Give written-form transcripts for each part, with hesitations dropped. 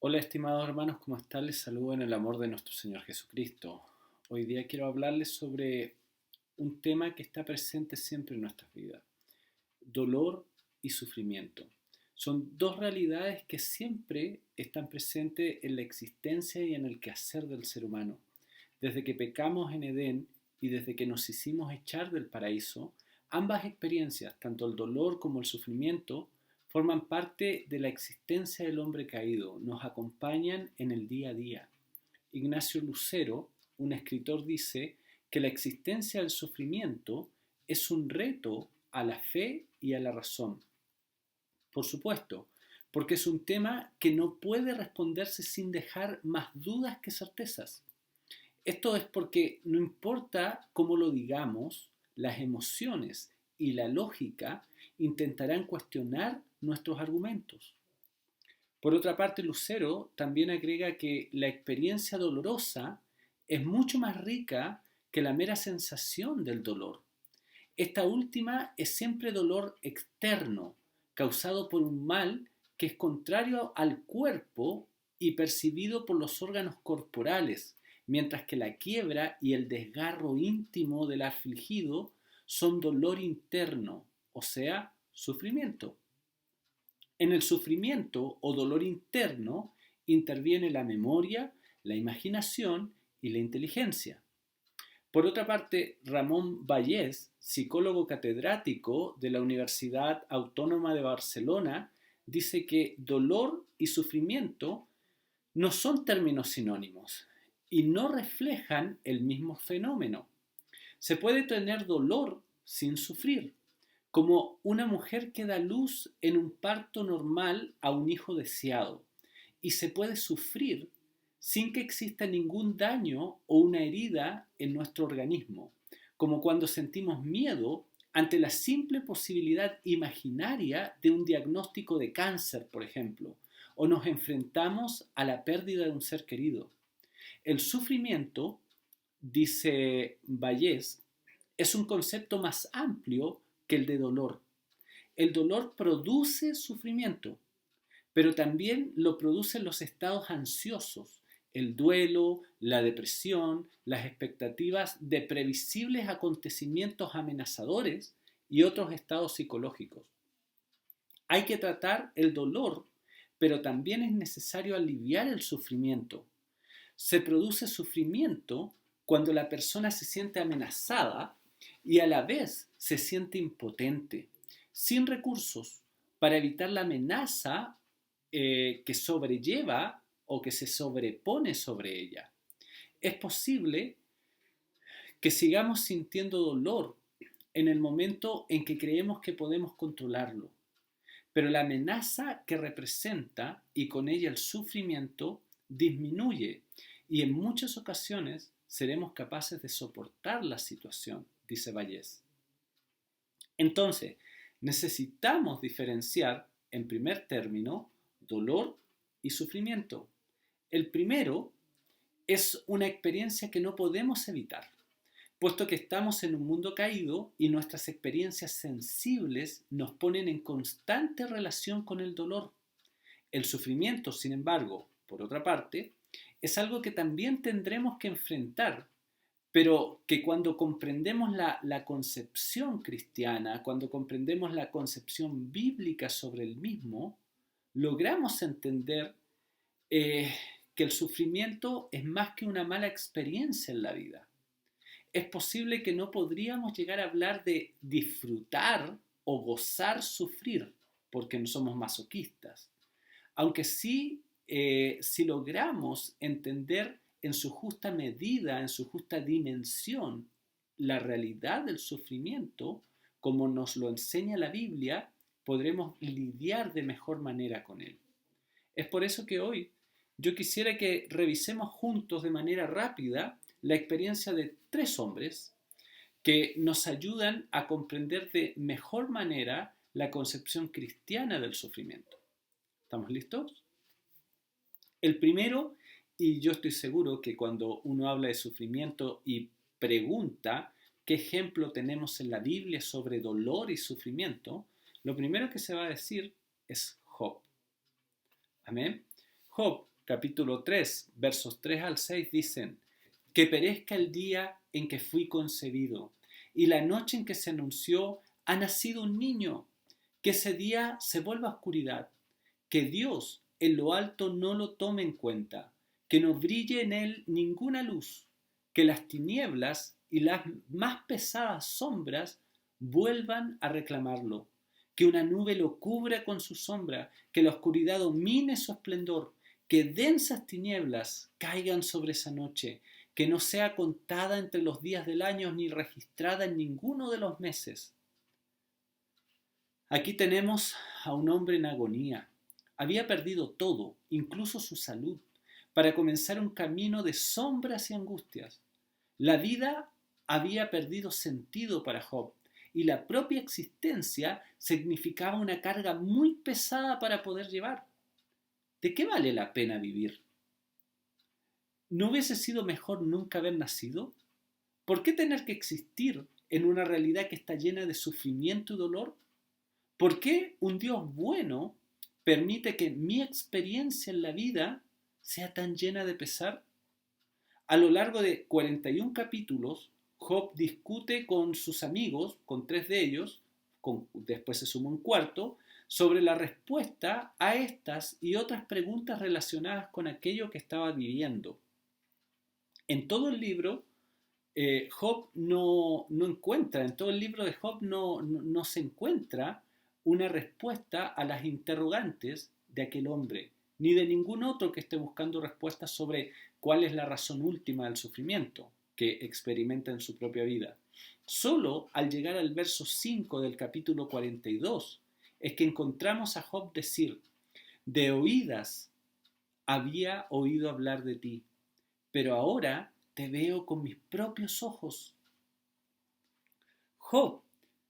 Hola estimados hermanos, ¿cómo están? Les saludo en el amor de nuestro Señor Jesucristo. Hoy día quiero hablarles sobre un tema que está presente siempre en nuestras vidas: dolor y sufrimiento. Son dos realidades que siempre están presentes en la existencia y en el quehacer del ser humano. Desde que pecamos en Edén y desde que nos hicimos echar del paraíso, ambas experiencias, tanto el dolor como el sufrimiento, forman parte de la existencia del hombre caído, nos acompañan en el día a día. Ignacio Lucero, un escritor, dice que la existencia del sufrimiento es un reto a la fe y a la razón. Por supuesto, porque es un tema que no puede responderse sin dejar más dudas que certezas. Esto es porque no importa cómo lo digamos, las emociones y la lógica intentarán cuestionar nuestros argumentos. Por otra parte, Lucero también agrega que la experiencia dolorosa es mucho más rica que la mera sensación del dolor. Esta última es siempre dolor externo, causado por un mal que es contrario al cuerpo y percibido por los órganos corporales, mientras que la quiebra y el desgarro íntimo del afligido son dolor interno, o sea, sufrimiento. En el sufrimiento o dolor interno interviene la memoria, la imaginación y la inteligencia. Por otra parte, Ramón Vallès, psicólogo catedrático de la Universidad Autónoma de Barcelona, dice que dolor y sufrimiento no son términos sinónimos y no reflejan el mismo fenómeno. Se puede tener dolor sin sufrir, como una mujer que da luz en un parto normal a un hijo deseado, y se puede sufrir sin que exista ningún daño o una herida en nuestro organismo, como cuando sentimos miedo ante la simple posibilidad imaginaria de un diagnóstico de cáncer, por ejemplo, o nos enfrentamos a la pérdida de un ser querido. El sufrimiento, dice Vallès, es un concepto más amplio que el de dolor. El dolor produce sufrimiento, pero también lo producen los estados ansiosos, el duelo, la depresión, las expectativas de previsibles acontecimientos amenazadores y otros estados psicológicos. Hay que tratar el dolor, pero también es necesario aliviar el sufrimiento. Se produce sufrimiento cuando la persona se siente amenazada y a la vez se siente impotente, sin recursos para evitar la amenaza que sobrelleva o que se sobrepone sobre ella. Es posible que sigamos sintiendo dolor en el momento en que creemos que podemos controlarlo, pero la amenaza que representa y con ella el sufrimiento disminuye y en muchas ocasiones seremos capaces de soportar la situación, dice Vallès. Entonces, necesitamos diferenciar, en primer término, dolor y sufrimiento. El primero es una experiencia que no podemos evitar, puesto que estamos en un mundo caído y nuestras experiencias sensibles nos ponen en constante relación con el dolor. El sufrimiento, sin embargo, por otra parte, es algo que también tendremos que enfrentar, pero que cuando comprendemos la concepción cristiana, cuando comprendemos la concepción bíblica sobre el mismo, logramos entender eh, que el sufrimiento es más que una mala experiencia en la vida. Es posible que no podríamos llegar a hablar de disfrutar o gozar sufrir, porque no somos masoquistas, aunque sí, si logramos entender en su justa medida, en su justa dimensión, la realidad del sufrimiento, como nos lo enseña la Biblia, podremos lidiar de mejor manera con él. Es por eso que hoy yo quisiera que revisemos juntos de manera rápida la experiencia de tres hombres que nos ayudan a comprender de mejor manera la concepción cristiana del sufrimiento. ¿Estamos listos? El primero, y yo estoy seguro que cuando uno habla de sufrimiento y pregunta qué ejemplo tenemos en la Biblia sobre dolor y sufrimiento, lo primero que se va a decir es Job. Amén. Job capítulo 3, versos 3 al 6 dicen: que perezca el día en que fui concebido, y la noche en que se anunció, ha nacido un niño, que ese día se vuelva oscuridad, que Dios en lo alto no lo tome en cuenta, que no brille en él ninguna luz, que las tinieblas y las más pesadas sombras vuelvan a reclamarlo, que una nube lo cubra con su sombra, que la oscuridad domine su esplendor, que densas tinieblas caigan sobre esa noche, que no sea contada entre los días del año ni registrada en ninguno de los meses. Aquí tenemos a un hombre en agonía. Había perdido todo, incluso su salud, para comenzar un camino de sombras y angustias. La vida había perdido sentido para Job y la propia existencia significaba una carga muy pesada para poder llevar. ¿De qué vale la pena vivir? ¿No hubiese sido mejor nunca haber nacido? ¿Por qué tener que existir en una realidad que está llena de sufrimiento y dolor? ¿Por qué un Dios bueno permite que mi experiencia en la vida sea tan llena de pesar? A lo largo de 41 capítulos, Job discute con sus amigos, con tres de ellos, después se suma un cuarto, sobre la respuesta a estas y otras preguntas relacionadas con aquello que estaba viviendo. En todo el libro, Job no encuentra, en todo el libro de Job no se encuentra una respuesta a las interrogantes de aquel hombre, ni de ningún otro que esté buscando respuestas sobre cuál es la razón última del sufrimiento que experimenta en su propia vida. Solo al llegar al verso 5 del capítulo 42 es que encontramos a Job decir: de oídas había oído hablar de ti, pero ahora te veo con mis propios ojos. Job,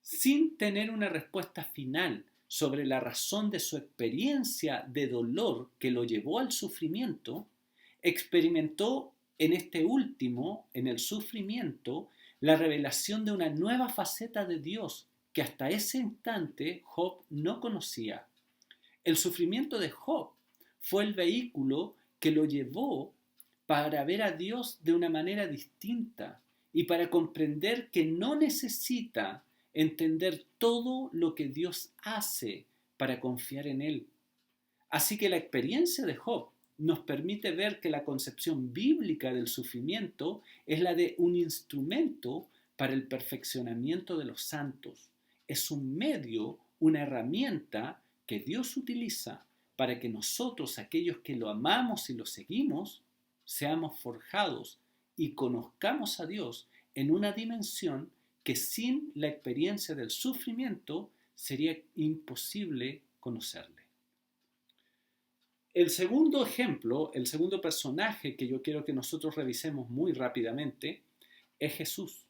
sin tener una respuesta final sobre la razón de su experiencia de dolor que lo llevó al sufrimiento, experimentó en este último, en el sufrimiento, la revelación de una nueva faceta de Dios que hasta ese instante Job no conocía. El sufrimiento de Job fue el vehículo que lo llevó para ver a Dios de una manera distinta y para comprender que no necesita entender todo lo que Dios hace para confiar en Él. Así que la experiencia de Job nos permite ver que la concepción bíblica del sufrimiento es la de un instrumento para el perfeccionamiento de los santos. Es un medio, una herramienta que Dios utiliza para que nosotros, aquellos que lo amamos y lo seguimos, seamos forjados y conozcamos a Dios en una dimensión que sin la experiencia del sufrimiento sería imposible conocerle. El segundo ejemplo, el segundo personaje que yo quiero que nosotros revisemos muy rápidamente es Jesús.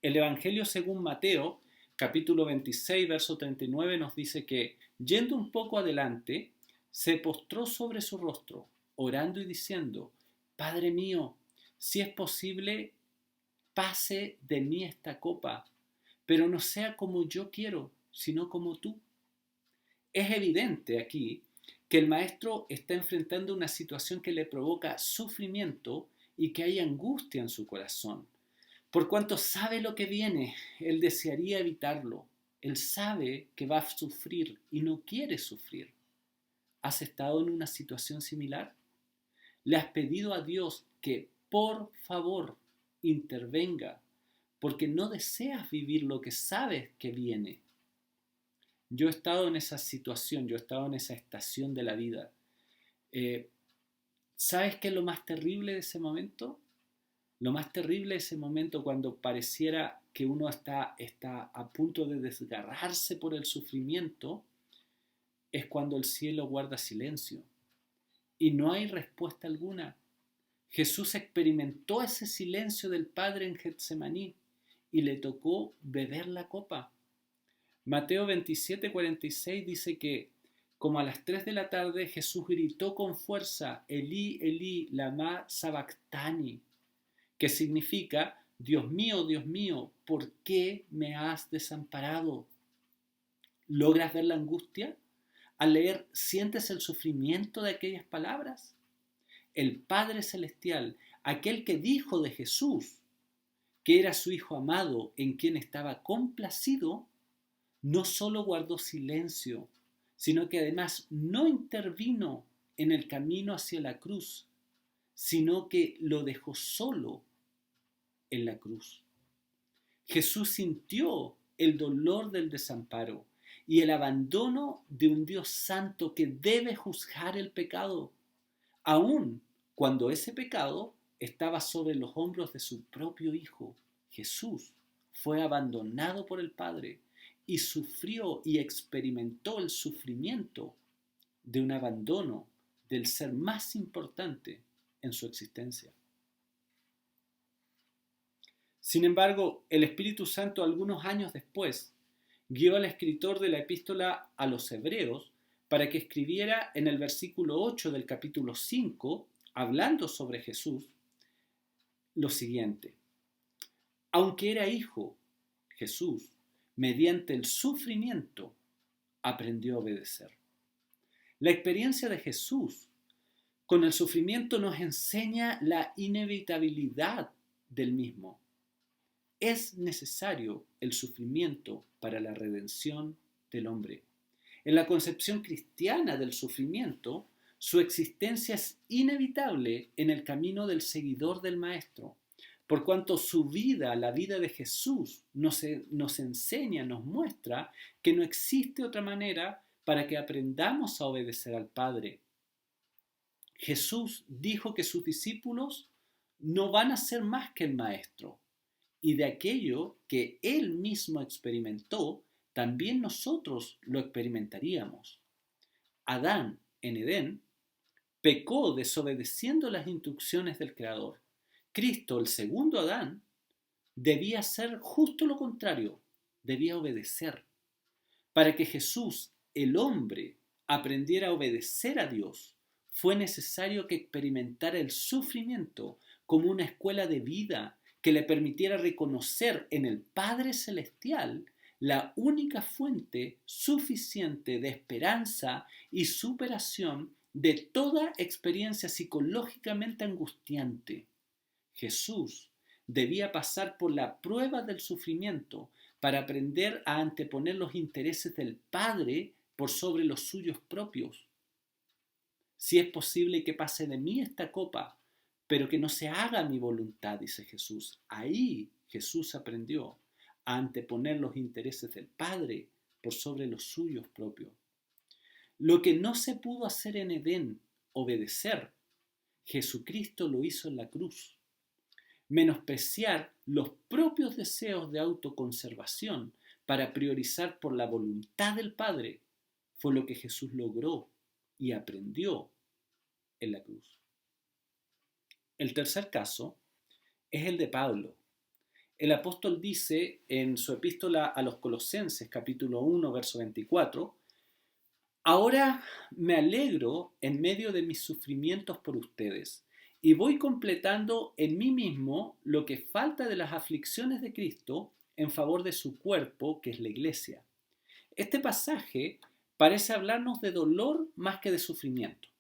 El Evangelio según Mateo, capítulo 26, verso 39, nos dice que, yendo un poco adelante, se postró sobre su rostro, orando y diciendo: Padre mío, si es posible, pase de mí esta copa, pero no sea como yo quiero, sino como tú. Es evidente aquí que el maestro está enfrentando una situación que le provoca sufrimiento y que hay angustia en su corazón. Por cuanto sabe lo que viene, él desearía evitarlo. Él sabe que va a sufrir y no quiere sufrir. ¿Has estado en una situación similar? ¿Le has pedido a Dios que por favor intervenga porque no deseas vivir lo que sabes que viene? Yo he estado en esa situación, yo he estado en esa estación de la vida. ¿Sabes qué es lo más terrible de ese momento? Lo más terrible de ese momento, cuando pareciera que uno está a punto de desgarrarse por el sufrimiento, es cuando el cielo guarda silencio y no hay respuesta alguna. Jesús experimentó ese silencio del Padre en Getsemaní y le tocó beber la copa. Mateo 27:46 dice que, como a las 3 de la tarde, Jesús gritó con fuerza: Elí, Elí, lama sabactani, que significa: Dios mío, ¿por qué me has desamparado? ¿Logras ver la angustia? al leer, ¿sientes el sufrimiento de aquellas palabras? El Padre Celestial, aquel que dijo de Jesús que era su Hijo amado en quien estaba complacido, no solo guardó silencio, sino que además no intervino en el camino hacia la cruz, sino que lo dejó solo en la cruz. Jesús sintió el dolor del desamparo y el abandono de un Dios santo que debe juzgar el pecado, aun cuando ese pecado estaba sobre los hombros de su propio Hijo. Jesús fue abandonado por el Padre y sufrió y experimentó el sufrimiento de un abandono del ser más importante en su existencia. Sin embargo, el Espíritu Santo, algunos años después, guió al escritor de la epístola a los Hebreos para que escribiera en el versículo 8 del capítulo 5, hablando sobre Jesús, lo siguiente: aunque era hijo, Jesús, mediante el sufrimiento, aprendió a obedecer. La experiencia de Jesús con el sufrimiento nos enseña la inevitabilidad del mismo. Es necesario el sufrimiento para la redención del hombre. En la concepción cristiana del sufrimiento, su existencia es inevitable en el camino del seguidor del Maestro, por cuanto su vida, la vida de Jesús, nos enseña, nos muestra que no existe otra manera para que aprendamos a obedecer al Padre. Jesús dijo que sus discípulos no van a ser más que el Maestro, y de aquello que Él mismo experimentó, también nosotros lo experimentaríamos. Adán, en Edén, pecó desobedeciendo las instrucciones del Creador. Cristo, el segundo Adán, debía hacer justo lo contrario, debía obedecer. Para que Jesús, el hombre, aprendiera a obedecer a Dios, fue necesario que experimentara el sufrimiento como una escuela de vida que le permitiera reconocer en el Padre Celestial la única fuente suficiente de esperanza y superación de toda experiencia psicológicamente angustiante. Jesús debía pasar por la prueba del sufrimiento para aprender a anteponer los intereses del Padre por sobre los suyos propios. Si es posible que pase de mí esta copa, pero que no se haga mi voluntad, dice Jesús. Ahí Jesús aprendió a anteponer los intereses del Padre por sobre los suyos propios. Lo que no se pudo hacer en Edén, obedecer, Jesucristo lo hizo en la cruz. Menospreciar los propios deseos de autoconservación para priorizar por la voluntad del Padre fue lo que Jesús logró y aprendió en la cruz. El tercer caso es el de Pablo. El apóstol dice en su epístola a los Colosenses, capítulo 1, verso 24, ahora me alegro en medio de mis sufrimientos por ustedes y voy completando en mí mismo lo que falta de las aflicciones de Cristo en favor de su cuerpo, que es la iglesia. Este pasaje parece hablarnos de dolor más que de sufrimiento.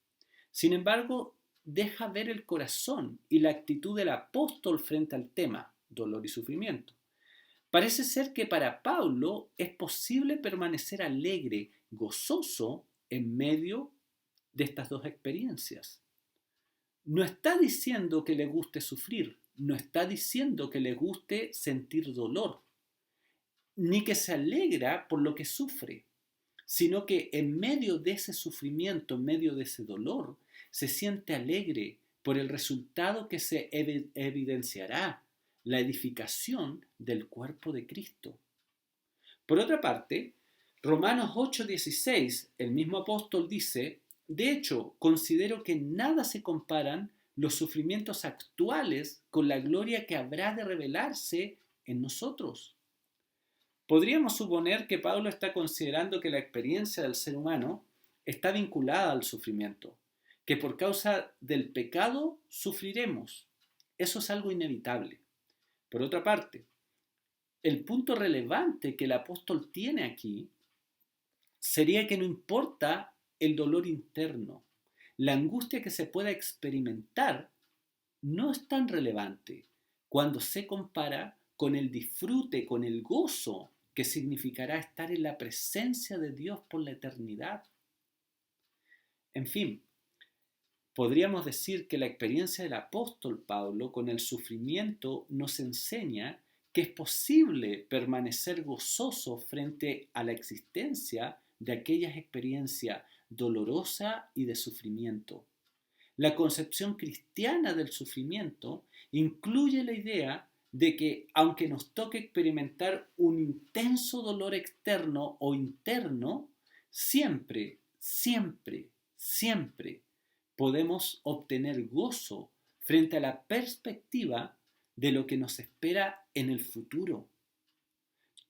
Sin embargo, deja ver el corazón y la actitud del apóstol frente al tema, dolor y sufrimiento. Parece ser que para Pablo es posible permanecer alegre, gozoso, en medio de estas dos experiencias. No está diciendo que le guste sufrir, no está diciendo que le guste sentir dolor, ni que se alegra por lo que sufre, sino que en medio de ese sufrimiento, en medio de ese dolor, se siente alegre por el resultado que se evidenciará, la edificación del cuerpo de Cristo. Por otra parte, Romanos 8:16, el mismo apóstol dice, de hecho, considero que nada se comparan los sufrimientos actuales con la gloria que habrá de revelarse en nosotros. Podríamos suponer que Pablo está considerando que la experiencia del ser humano está vinculada al sufrimiento, que por causa del pecado sufriremos. Eso es algo inevitable. Por otra parte, el punto relevante que el apóstol tiene aquí sería que no importa el dolor interno. La angustia que se pueda experimentar no es tan relevante cuando se compara con el disfrute, con el gozo que significará estar en la presencia de Dios por la eternidad. En fin, podríamos decir que la experiencia del apóstol Pablo con el sufrimiento nos enseña que es posible permanecer gozoso frente a la existencia de aquellas experiencias dolorosas y de sufrimiento. La concepción cristiana del sufrimiento incluye la idea de que aunque nos toque experimentar un intenso dolor externo o interno, siempre, siempre, siempre podemos obtener gozo frente a la perspectiva de lo que nos espera en el futuro.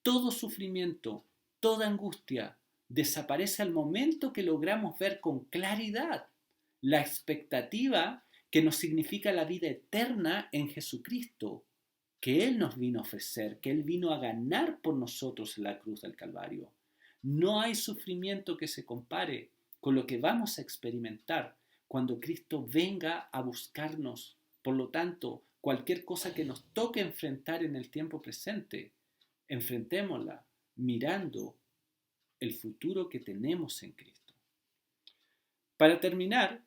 Todo sufrimiento, toda angustia desaparece al momento que logramos ver con claridad la expectativa que nos significa la vida eterna en Jesucristo, que Él nos vino a ofrecer, que Él vino a ganar por nosotros en la cruz del Calvario. No hay sufrimiento que se compare con lo que vamos a experimentar cuando Cristo venga a buscarnos. Por lo tanto, cualquier cosa que nos toque enfrentar en el tiempo presente, enfrentémosla mirando el futuro que tenemos en Cristo. Para terminar,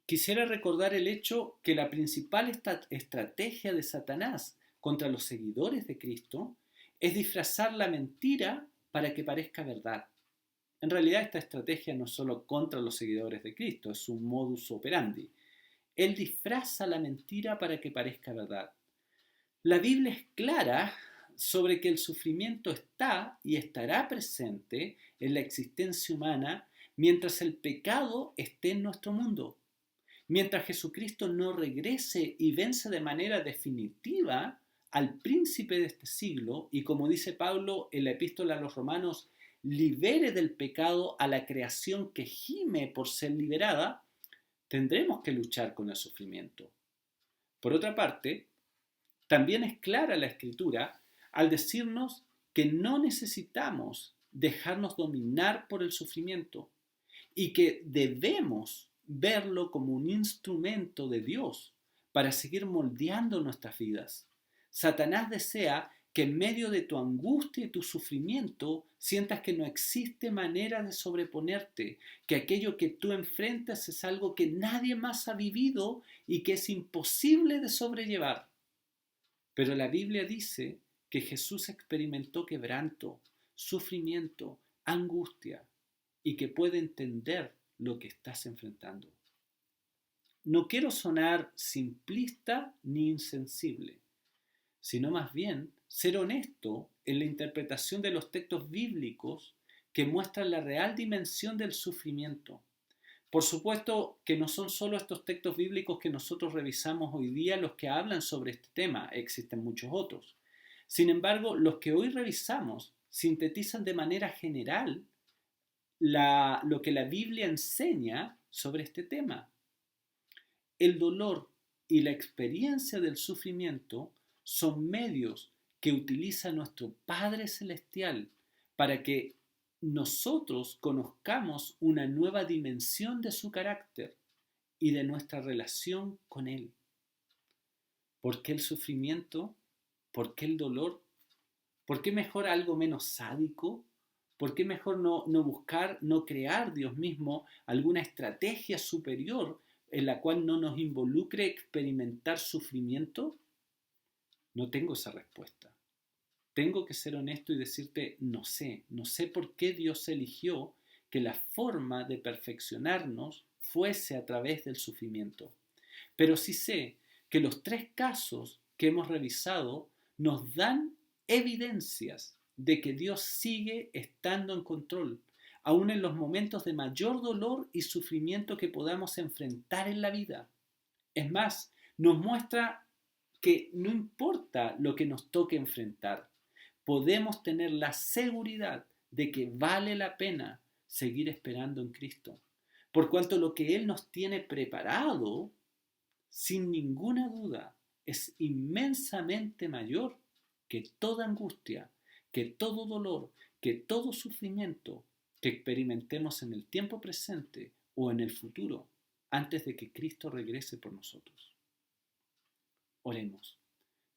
quisiera recordar el hecho que la principal estrategia de Satanás contra los seguidores de Cristo es disfrazar la mentira para que parezca verdad. En realidad esta estrategia no es solo contra los seguidores de Cristo, es un modus operandi. Él disfraza la mentira para que parezca verdad. La Biblia es clara sobre que el sufrimiento está y estará presente en la existencia humana mientras el pecado esté en nuestro mundo. Mientras Jesucristo no regrese y vence de manera definitiva al príncipe de este siglo y, como dice Pablo en la epístola a los Romanos, libere del pecado a la creación que gime por ser liberada, tendremos que luchar con el sufrimiento. Por otra parte, también es clara la Escritura al decirnos que no necesitamos dejarnos dominar por el sufrimiento y que debemos verlo como un instrumento de Dios para seguir moldeando nuestras vidas. Satanás desea que en medio de tu angustia y tu sufrimiento sientas que no existe manera de sobreponerte, que aquello que tú enfrentas es algo que nadie más ha vivido y que es imposible de sobrellevar. Pero la Biblia dice que Jesús experimentó quebranto, sufrimiento, angustia y que puede entender lo que estás enfrentando. No quiero sonar simplista ni insensible, sino más bien ser honesto en la interpretación de los textos bíblicos que muestran la real dimensión del sufrimiento. Por supuesto que no son solo estos textos bíblicos que nosotros revisamos hoy día los que hablan sobre este tema, existen muchos otros. Sin embargo, los que hoy revisamos sintetizan de manera general lo que la Biblia enseña sobre este tema. El dolor y la experiencia del sufrimiento son medios que utiliza nuestro Padre Celestial para que nosotros conozcamos una nueva dimensión de su carácter y de nuestra relación con Él. ¿Por qué el sufrimiento? ¿Por qué el dolor? ¿Por qué mejor algo menos sádico? ¿Por qué mejor no buscar, no crear Dios mismo alguna estrategia superior en la cual no nos involucre experimentar sufrimiento? No tengo esa respuesta. Tengo que ser honesto y decirte, no sé por qué Dios eligió que la forma de perfeccionarnos fuese a través del sufrimiento. Pero sí sé que los tres casos que hemos revisado nos dan evidencias de que Dios sigue estando en control, aun en los momentos de mayor dolor y sufrimiento que podamos enfrentar en la vida. Es más, nos muestra que no importa lo que nos toque enfrentar, podemos tener la seguridad de que vale la pena seguir esperando en Cristo, por cuanto lo que Él nos tiene preparado, sin ninguna duda, es inmensamente mayor que toda angustia, que todo dolor, que todo sufrimiento que experimentemos en el tiempo presente o en el futuro, antes de que Cristo regrese por nosotros. Oremos.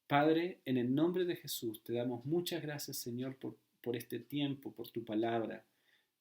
Padre, en el nombre de Jesús, te damos muchas gracias, Señor, por este tiempo, por tu palabra.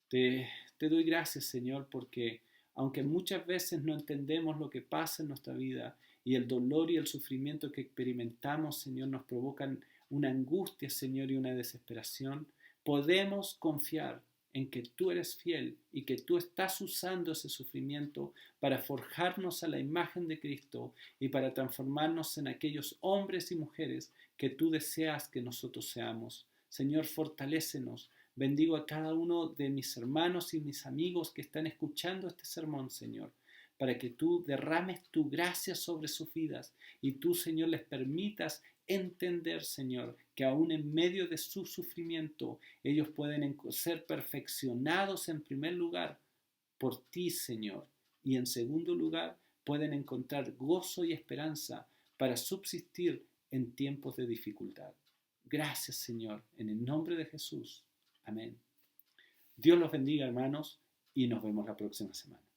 Te doy gracias, Señor, porque aunque muchas veces no entendemos lo que pasa en nuestra vida y el dolor y el sufrimiento que experimentamos, Señor, nos provocan una angustia, Señor, y una desesperación, podemos confiar en que tú eres fiel y que tú estás usando ese sufrimiento para forjarnos a la imagen de Cristo y para transformarnos en aquellos hombres y mujeres que tú deseas que nosotros seamos. Señor, fortalécenos. Bendigo a cada uno de mis hermanos y mis amigos que están escuchando este sermón, Señor, para que tú derrames tu gracia sobre sus vidas y tú, Señor, les permitas entender, Señor, que aún en medio de su sufrimiento ellos pueden ser perfeccionados en primer lugar por ti, Señor, y en segundo lugar pueden encontrar gozo y esperanza para subsistir en tiempos de dificultad. Gracias, Señor, en el nombre de Jesús. Amén. Dios los bendiga, hermanos, y nos vemos la próxima semana.